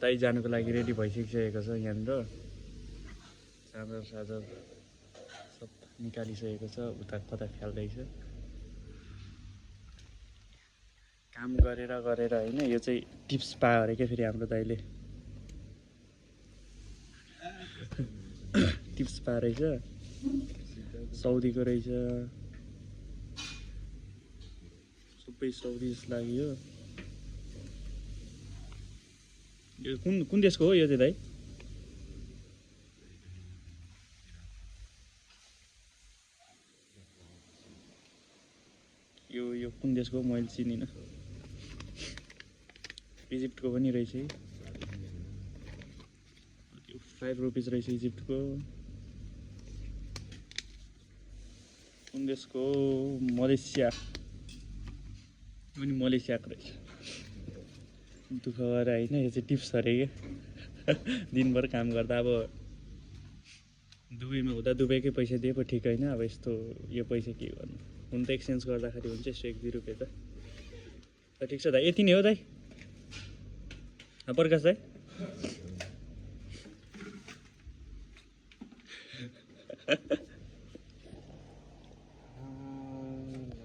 दाइ जानुको लागि रेडी भइसकिसकेको छ यहाँनिर चार्जर सार्जर सब निकालिसकेको छ उता कता फ्याल्दैछ काम गरेर गरेर होइन यो चाहिँ टिप्स पायो अरे क्या फेरि हाम्रो दाइले टिप्स पाएको रहेछ साउदीको रहेछ सबै साउदी जस्तो लाग्यो यो कुन देशको हो यो चाहिँ दाइ यो कुन देशको हो मैले चिनिनँ इजिप्टको पनि रहेछ है 5 रुपिस रहेछ इजिप्टको कुन देशको मलेसिया पनि मलेसियाको रहेछ दुःख गरेर होइन यो चाहिँ टिप्स अरे क्या दिनभर काम गर्दा अब दुबईमा हुँदा दुबईकै पैसा दिए पो ठिक होइन अब यस्तो यो पैसा के गर्नु हुन त एक्सचेन्ज गर्दाखेरि हुन्छ यस्तो 1-2 रुपियाँ त ठिक छ दाइ यति नै हो दाइ प्रकाश दाइ